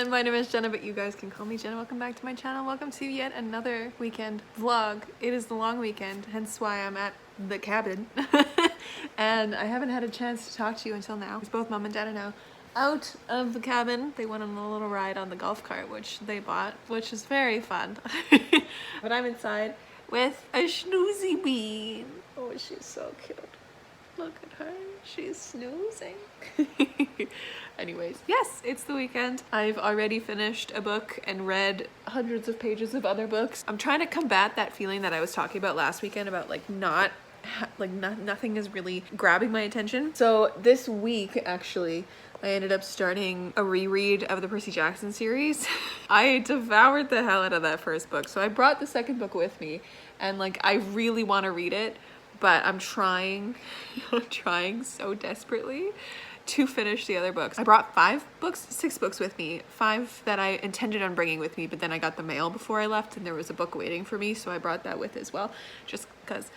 My name is Jenna, but you guys can call me Jenna. Welcome back to my channel. Welcome to yet another weekend vlog. It is the long weekend, hence why I'm at the cabin. And I haven't had a chance to talk to you until now. Both mom and dad are now out of the cabin. They went on a little ride on the golf cart, which they bought, which is very fun. But I'm inside with a snoozy bean. Oh, she's so cute. Look at her, she's snoozing. Anyways, yes, it's the weekend. I've already finished a book and read hundreds of pages of other books. I'm trying to combat that feeling that I was talking about last weekend about nothing is really grabbing my attention. So this week, actually, I ended up starting a reread of the Percy Jackson series. I devoured the hell out of that first book. So I brought the second book with me and I really want to read it, but I'm trying so desperately to finish the other books. I brought 6 books with me, 5 that I intended on bringing with me, but then I got the mail before I left and there was a book waiting for me, so I brought that with as well, just because.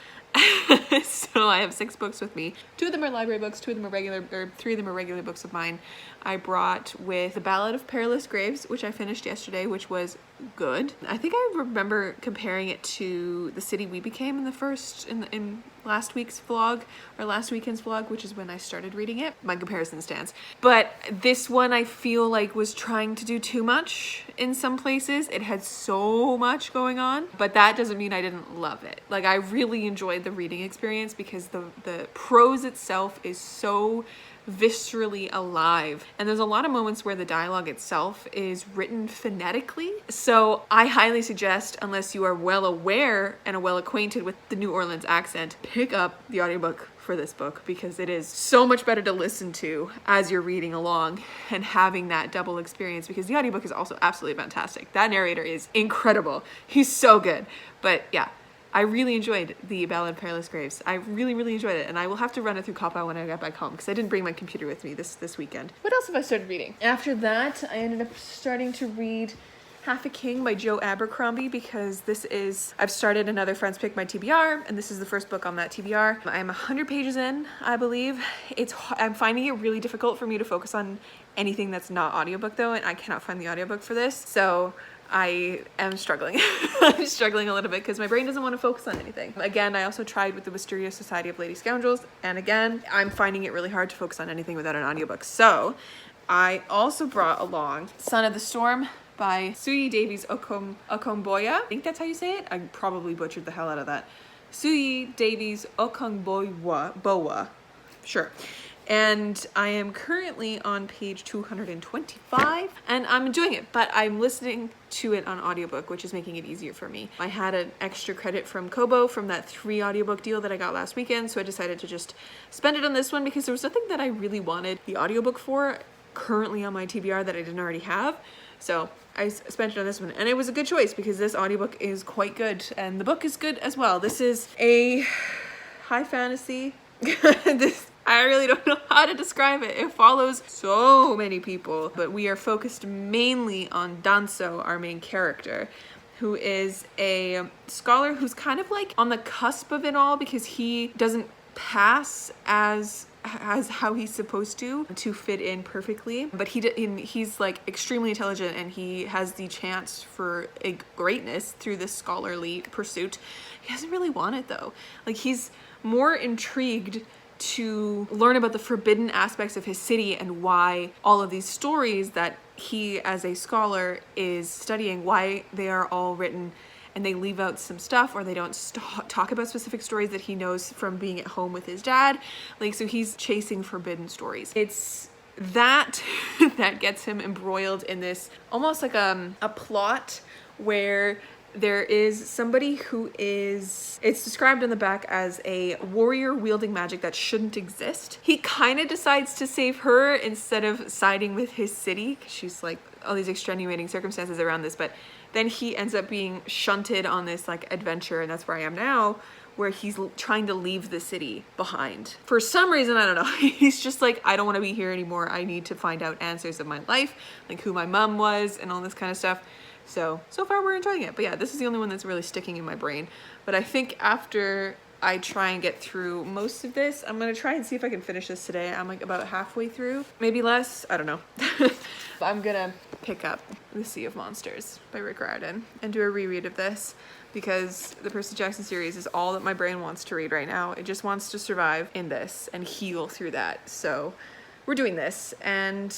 So I have 6 books with me. 2 of them are library books, 3 of them are regular books of mine. I brought with The Ballad of Perilous Graves, which I finished yesterday, which was good. I think I remember comparing it to The City We Became in last week's vlog, or last weekend's vlog, which is when I started reading it. My comparison stands. But this one I feel like was trying to do too much in some places. It had so much going on, but that doesn't mean I didn't love it. Like, I really enjoyed the reading experience because the prose itself is so viscerally alive, and there's a lot of moments where the dialogue itself is written phonetically. So I highly suggest, unless you are well aware and well acquainted with the New Orleans accent, pick up the audiobook for this book, because it is so much better to listen to as you're reading along and having that double experience, because the audiobook is also absolutely fantastic. That narrator is incredible. He's so good. But yeah, I really enjoyed The Ballad of Perilous Graves. I really, really enjoyed it, and I will have to run it through Koppel when I get back home, because I didn't bring my computer with me this weekend. What else have I started reading? After that, I ended up starting to read Half a King by Joe Abercrombie, because I've started another Friends Pick My TBR, and this is the first book on that TBR. I'm 100 pages in, I believe. I'm finding it really difficult for me to focus on anything that's not audiobook though, and I cannot find the audiobook for this, so I am struggling. I'm struggling a little bit because my brain doesn't want to focus on anything. Again, I also tried with the Wisteria Society of Lady Scoundrels, and again, I'm finding it really hard to focus on anything without an audiobook. So I also brought along Son of the Storm by Suyi Davies Okomboya. I think that's how you say it. I probably butchered the hell out of that. Suyi Davies Okomboya. Sure. And I am currently on page 225, and I'm enjoying it, but I'm listening to it on audiobook, which is making it easier for me. I had an extra credit from Kobo from that 3 audiobook deal that I got last weekend, so I decided to just spend it on this one because there was nothing that I really wanted the audiobook for currently on my TBR that I didn't already have. So I spent it on this one, and it was a good choice because this audiobook is quite good, and the book is good as well. This is a high fantasy. I really don't know how to describe it. It follows so many people, but we are focused mainly on Danso, our main character, who is a scholar who's kind of like on the cusp of it all because he doesn't pass as how he's supposed to fit in perfectly, but he's like extremely intelligent, and he has the chance for a greatness through this scholarly pursuit. He doesn't really want it though. Like, he's more intrigued to learn about the forbidden aspects of his city and why all of these stories that he as a scholar is studying, why they are all written and they leave out some stuff, or they don't talk about specific stories that he knows from being at home with his dad. Like, so he's chasing forbidden stories. It's that that gets him embroiled in this almost like a plot where there is somebody who it's described on the back as a warrior wielding magic that shouldn't exist. He kind of decides to save her instead of siding with his city, because she's like all these extenuating circumstances around this, but then he ends up being shunted on this like adventure, and that's where I am now, where he's trying to leave the city behind. For some reason, I don't know, he's just like, I don't want to be here anymore. I need to find out answers of my life, like who my mom was and all this kind of stuff. So far we're enjoying it. But yeah, this is the only one that's really sticking in my brain. But I think after I try and get through most of this, I'm going to try and see if I can finish this today. I'm like about halfway through, maybe less, I don't know. I'm going to pick up The Sea of Monsters by Rick Riordan and do a reread of this, because the Percy Jackson series is all that my brain wants to read right now. It just wants to survive in this and heal through that. So we're doing this, and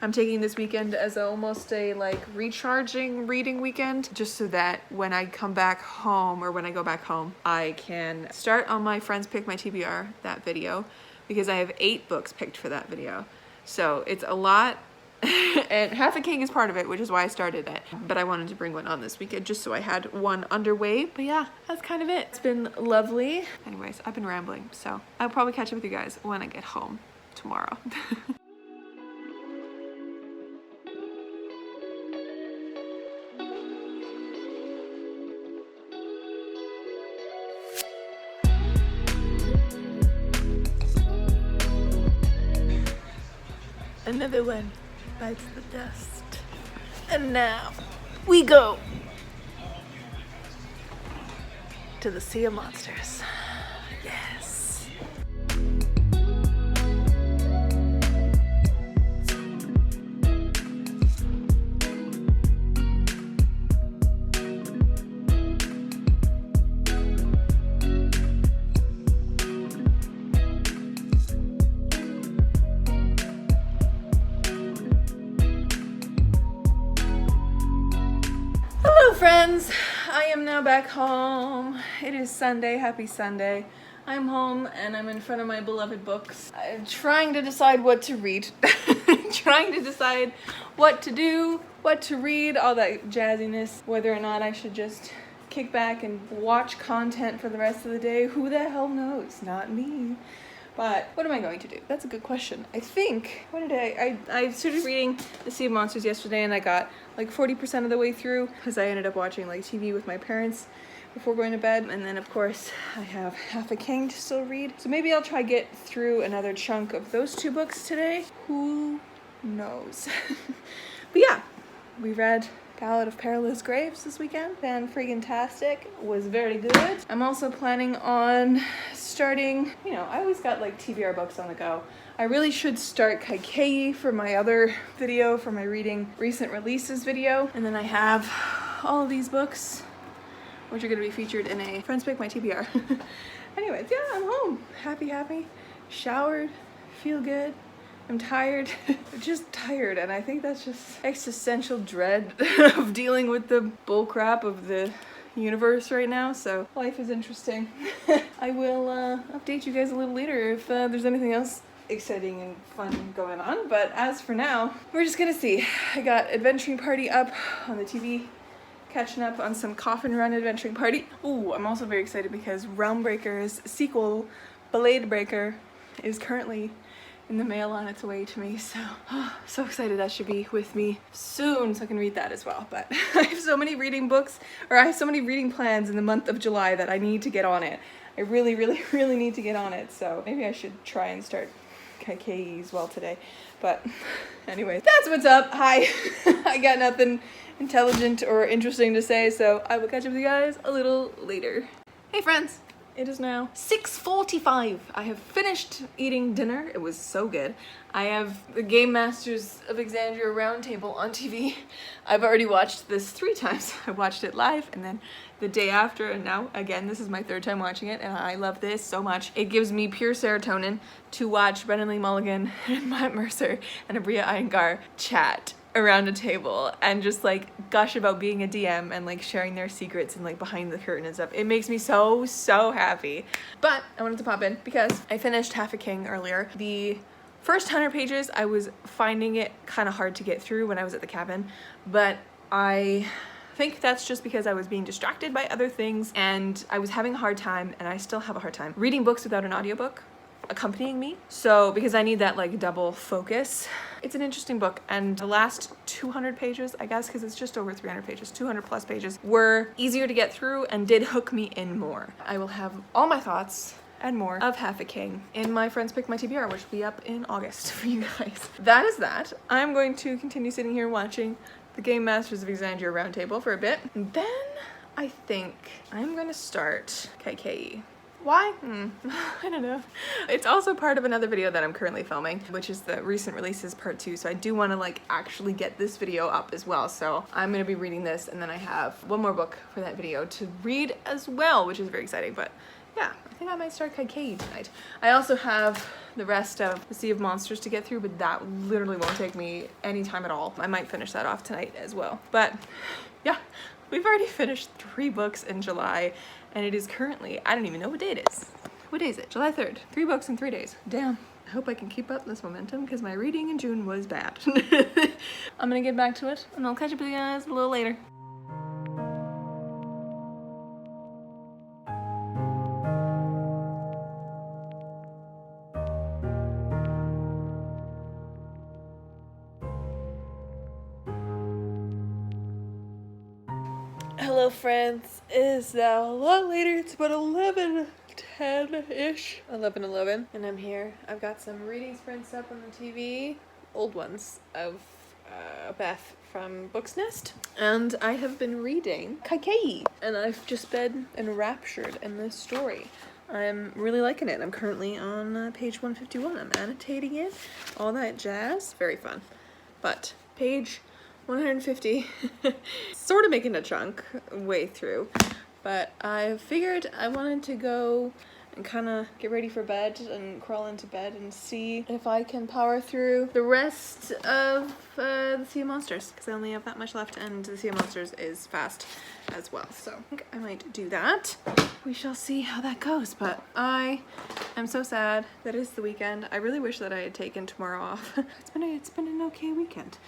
I'm taking this weekend as almost a like recharging reading weekend, just so that when I come back home, or when I go back home, I can start on my Friends Pick My TBR, that video, because I have 8 books picked for that video. So it's a lot. And Half a King is part of it, which is why I started it. But I wanted to bring one on this weekend just so I had one underway. But yeah, that's kind of it. It's been lovely. Anyways, I've been rambling, so I'll probably catch up with you guys when I get home tomorrow. Another one bites the dust. And now we go to the Sea of Monsters. Yes. friends, I am now back home. It is Sunday. Happy Sunday. I'm home and I'm in front of my beloved books. I'm trying to decide what to read. Trying to decide what to do, what to read, all that jazziness. Whether or not I should just kick back and watch content for the rest of the day. Who the hell knows? Not me. But what am I going to do? That's a good question. I think, what did I started reading The Sea of Monsters yesterday and I got like 40% of the way through because I ended up watching like TV with my parents before going to bed. And then of course I have Half a King to still read. So maybe I'll try get through another chunk of those two books today. Who knows? But yeah, we read Ballad of Perilous Graves this weekend. Fan-friggin-tastic. Was very good. I'm also planning on starting, I always got like TBR books on the go. I really should start Kaikeyi for my other video, for my reading recent releases video. And then I have all of these books, which are going to be featured in a Friends Pick My TBR. Anyways, yeah, I'm home. Happy. Showered. Feel good. I'm tired. I'm just tired, and I think that's just existential dread of dealing with the bullcrap of the universe right now, so life is interesting. I will update you guys a little later if there's anything else exciting and fun going on, but as for now, we're just gonna see. I got Adventuring Party up on the TV, catching up on some Coffin Run Adventuring Party. Ooh, I'm also very excited because Realmbreaker's sequel, Blade Breaker, is currently in the mail on its way to me, so excited. That should be with me soon so I can read that as well. But I have so many reading books, or I have so many reading plans in the month of July that I need to get on it. I really need to get on it, so maybe I should try and start Kaikeyi as well today. But anyways, that's what's up. Hi. I got nothing intelligent or interesting to say, so I will catch up with you guys a little later. Hey friends. It is now 6:45. I have finished eating dinner. It was so good. I have the Game Masters of Exandria Roundtable on TV. I've already watched this 3 times. I watched it live and then the day after, and now again this is my 3rd time watching it, and I love this so much. It gives me pure serotonin to watch Brennan Lee Mulligan and Matt Mercer and Abria Iyengar chat around a table and just like gush about being a DM and like sharing their secrets and like behind the curtain and stuff. It makes me so happy. But I wanted to pop in because I finished Half a King earlier. The first 100 pages I was finding it kind of hard to get through when I was at the cabin, but I think that's just because I was being distracted by other things and I was having a hard time, and I still have a hard time reading books without an audiobook accompanying me. So because I need that like double focus. It's an interesting book, and the last 200 pages, I guess, because it's just over 300 pages, 200 plus pages, were easier to get through and did hook me in more. I will have all my thoughts and more of Half a King in my Friends Pick My TBR, which will be up in August for you guys. That is that. I'm going to continue sitting here watching the Game Masters of Exandria Roundtable for a bit. And then I think I'm gonna start Kaikeyi. Why? I don't know. It's also part of another video that I'm currently filming, which is the recent releases part 2. So I do want to like actually get this video up as well. So I'm going to be reading this, and then I have one more book for that video to read as well, which is very exciting. But yeah, I think I might start Kaikeyi tonight. I also have the rest of The Sea of Monsters to get through, but that literally won't take me any time at all. I might finish that off tonight as well. But yeah, we've already finished 3 books in July. And it is currently, I don't even know what day it is. What day is it? July 3rd. 3 books in 3 days. Damn. I hope I can keep up this momentum because my reading in June was bad. I'm gonna get back to it and I'll catch up with you guys a little later. Hello friends, it is now a lot later. It's about 11:10-ish. 11:11. And I'm here. I've got some reading sprints up on the TV. Old ones of Beth from Books Nest. And I have been reading Kaikeyi. And I've just been enraptured in this story. I'm really liking it. I'm currently on page 151. I'm annotating it. All that jazz. Very fun. But page 150, sort of making a chunk way through, but I figured I wanted to go and kind of get ready for bed and crawl into bed and see if I can power through the rest of The Sea of Monsters, because I only have that much left and The Sea of Monsters is fast as well. So I think I might do that. We shall see how that goes, but I am so sad that it's the weekend. I really wish that I had taken tomorrow off. It's been an okay weekend.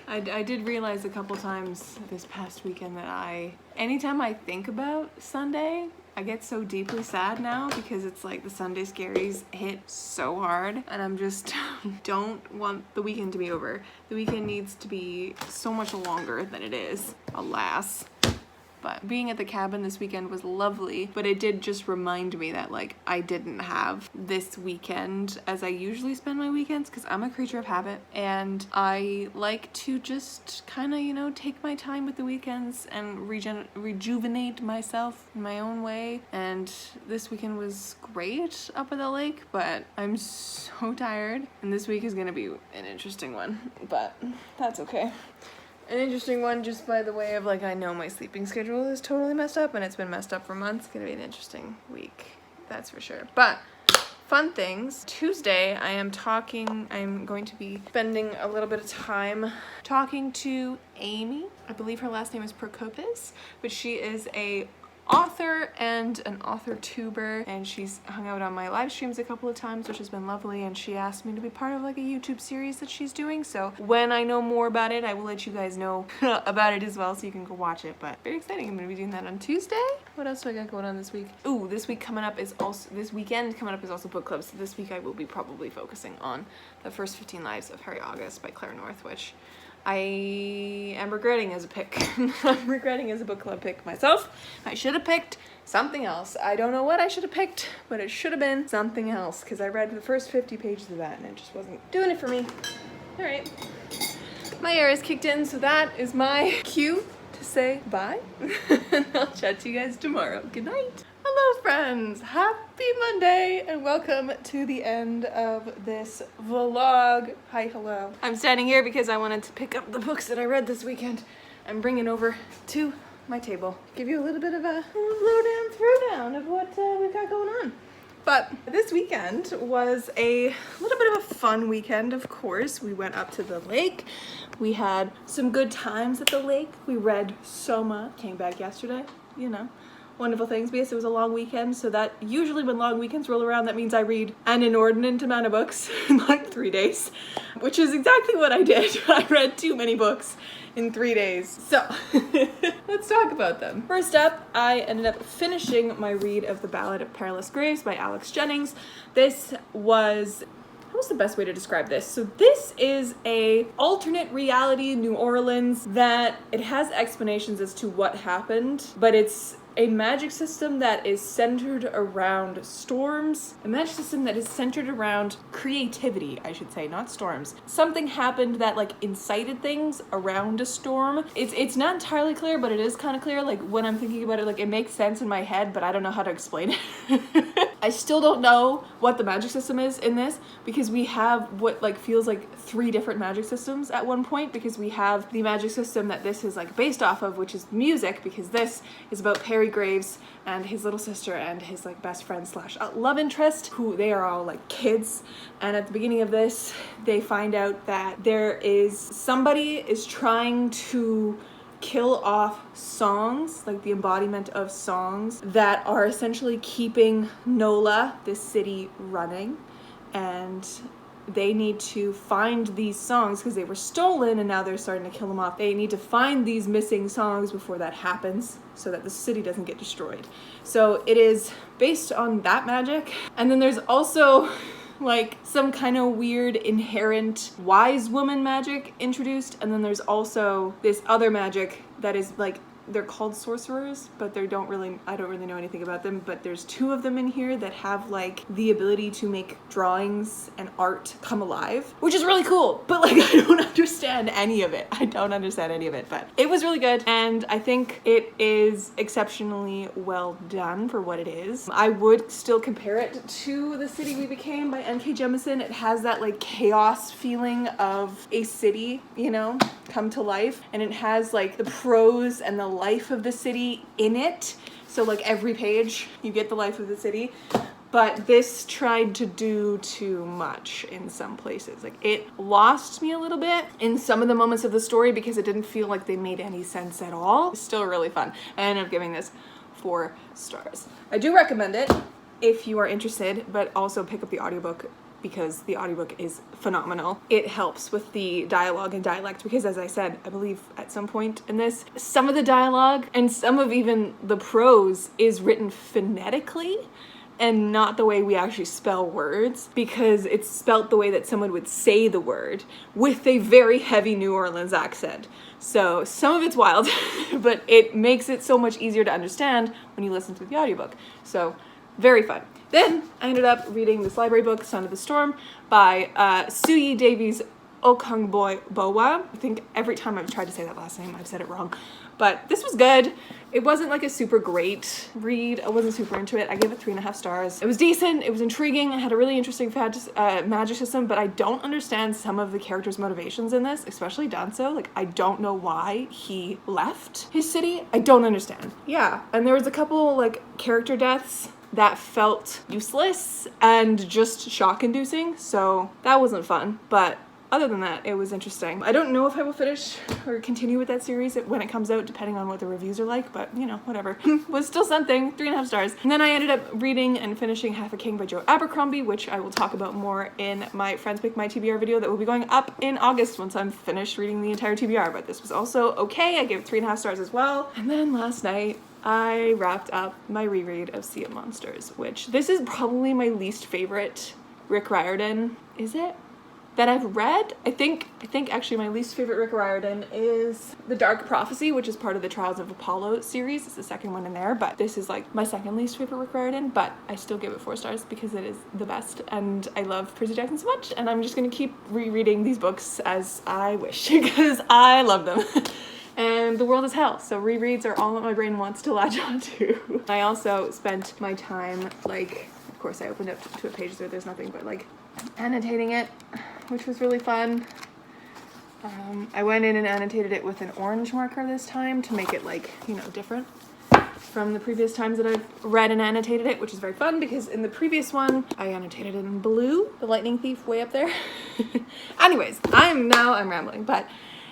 I did realize a couple times this past weekend that anytime I think about Sunday, I get so deeply sad now because it's like the Sunday scaries hit so hard and I'm just don't want the weekend to be over. The weekend needs to be so much longer than it is, alas. But being at the cabin this weekend was lovely, but it did just remind me that like I didn't have this weekend as I usually spend my weekends because I'm a creature of habit and I like to just kind of, you know, take my time with the weekends and rejuvenate myself in my own way. And this weekend was great up at the lake, but I'm so tired and this week is gonna be an interesting one, but that's okay. An interesting one just by the way of like I know my sleeping schedule is totally messed up and it's been messed up for months. It's gonna be an interesting week, that's for sure. But fun things. Tuesday I'm going to be spending a little bit of time talking to Amy. I believe her last name is Prokopis, but she is a author and an author tuber, and she's hung out on my live streams a couple of times, which has been lovely, and she asked me to be part of like a YouTube series that she's doing. So when I know more about it, I will let you guys know about it as well, so you can go watch it. But very exciting. I'm gonna be doing that on Tuesday. What else do I got going on this week? Ooh, this weekend coming up is also book club. So this week I will be probably focusing on The First 15 Lives of Harry August by Claire North, which I am regretting as a pick. I'm regretting as a book club pick myself. I should have picked something else. I don't know what I should have picked, but it should have been something else because I read the first 50 pages of that and it just wasn't doing it for me. All right. My air is kicked in, so that is my cue to say bye. And I'll chat to you guys tomorrow. Good night. Hello friends, happy Monday and welcome to the end of this vlog. Hi, hello. I'm standing here because I wanted to pick up the books that I read this weekend and bring it over to my table. Give you a little bit of a throwdown of what we've got going on. But this weekend was a little bit of a fun weekend, of course. We went up to the lake. We had some good times at the lake. We read so much. Came back yesterday, you know. Wonderful things. Because it was a long weekend, so that usually when long weekends roll around, that means I read an inordinate amount of books in like 3 days, which is exactly what I did. I read too many books in 3 days. So let's talk about them. First up, I ended up finishing my read of The Ballad of Perilous Graves by Alex Jennings. What's the best way to describe this? So this is a alternate reality New Orleans that it has explanations as to what happened, but it's a magic system that is centered around storms, a magic system that is centered around creativity, I should say, not storms. Something happened that like incited things around a storm. It's not entirely clear, but it is kind of clear. Like when I'm thinking about it, like it makes sense in my head, but I don't know how to explain it. I still don't know what the magic system is in this because we have what like feels like 3 different magic systems at one point, because we have the magic system that this is like based off of, which is music, because this is about Perry Graves and his little sister and his like best friend slash love interest, who they are all like kids. And at the beginning of this, they find out that somebody is trying to kill off songs, like the embodiment of songs that are essentially keeping NOLA, this city, running. And they need to find these songs because they were stolen and now they're starting to kill them off. They need to find these missing songs before that happens so that the city doesn't get destroyed. So it is based on that magic. And then there's also like some kind of weird inherent wise woman magic introduced, and then there's also this other magic that is like, they're called sorcerers, but I don't really know anything about them, but there's 2 of them in here that have like the ability to make drawings and art come alive, which is really cool, but like I don't understand any of it. But it was really good, and I think it is exceptionally well done for what it is. I would still compare it to The City We Became by N.K. Jemisin. It has that like chaos feeling of a city, you know, come to life, and it has like the prose and the life of the city in it. So like every page you get the life of the city, but this tried to do too much in some places. Like, it lost me a little bit in some of the moments of the story because it didn't feel like they made any sense at all. It's still really fun. I ended up giving this 4 stars. I do recommend it if you are interested, but also pick up the audiobook because the audiobook is phenomenal. It helps with the dialogue and dialect because, as I said, I believe at some point in this, some of the dialogue and some of even the prose is written phonetically and not the way we actually spell words, because it's spelt the way that someone would say the word with a very heavy New Orleans accent. So some of it's wild, but it makes it so much easier to understand when you listen to the audiobook. So very fun. Then I ended up reading this library book, Son of the Storm, by Suyi Davies Okungbowa. I think every time I've tried to say that last name, I've said it wrong. But this was good. It wasn't like a super great read. I wasn't super into it. I gave it 3.5 stars. It was decent. It was intriguing. It had a really interesting magic system, but I don't understand some of the characters' motivations in this, especially Danso. Like, I don't know why he left his city. I don't understand. Yeah, and there was a couple like character deaths that felt useless and just shock-inducing, so that wasn't fun, but other than that, it was interesting. I don't know if I will finish or continue with that series when it comes out, depending on what the reviews are like, but you know, whatever. Was still something. 3.5 stars. And then I ended up reading and finishing Half a King by Joe Abercrombie, which I will talk about more in my Friends Pick My TBR video that will be going up in August once I'm finished reading the entire TBR, but this was also okay. I gave it 3.5 stars as well. And then last night, I wrapped up my reread of Sea of Monsters, which this is probably my least favorite Rick Riordan, is it? That I've read. I think actually my least favorite Rick Riordan is The Dark Prophecy, which is part of the Trials of Apollo series. It's the second one in there, but this is like my second least favorite Rick Riordan, but I still give it 4 stars because it is the best, and I love Percy Jackson so much, and I'm just gonna keep rereading these books as I wish because I love them. And the world is hell, so rereads are all that my brain wants to latch onto. I also spent my time, like, of course I opened up to a page where there's nothing but like annotating it, which was really fun. I went in and annotated it with an orange marker this time to make it like, you know, different from the previous times that I've read and annotated it, which is very fun because in the previous one, I annotated it in blue, the lightning thief way up there. Anyways, I'm rambling, but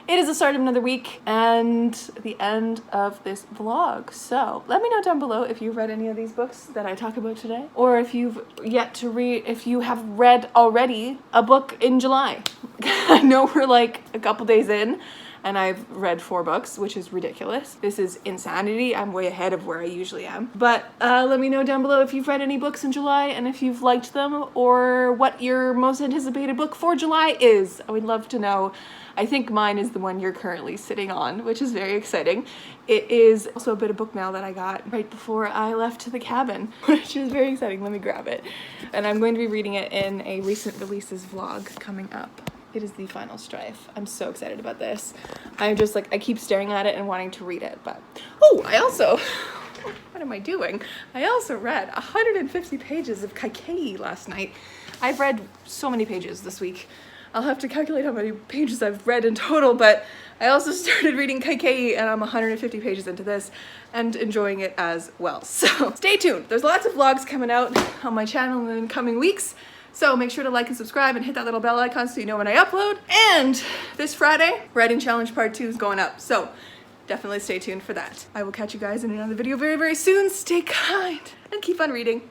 it is the start of another week and the end of this vlog. So let me know down below if you've read any of these books that I talk about today, or if you've yet to read, if you have read already a book in July. I know we're like a couple days in and I've read 4 books, which is ridiculous. This is insanity. I'm way ahead of where I usually am. But let me know down below if you've read any books in July and if you've liked them, or what your most anticipated book for July is. I would love to know. I think mine is the one you're currently sitting on, which is very exciting. It is also a bit of book mail that I got right before I left to the cabin, which is very exciting. Let me grab it. And I'm going to be reading it in a recent releases vlog coming up. It is The Final Strife. I'm so excited about this. I'm just like, I keep staring at it and wanting to read it, but... Oh, I also... What am I doing? I also read 150 pages of Kaikeyi last night. I've read so many pages this week. I'll have to calculate how many pages I've read in total, but I also started reading Kaikeyi and I'm 150 pages into this and enjoying it as well. So stay tuned. There's lots of vlogs coming out on my channel in the coming weeks. So make sure to like and subscribe and hit that little bell icon so you know when I upload. And this Friday, Writing Challenge Part 2 is going up. So definitely stay tuned for that. I will catch you guys in another video very, very soon. Stay kind and keep on reading.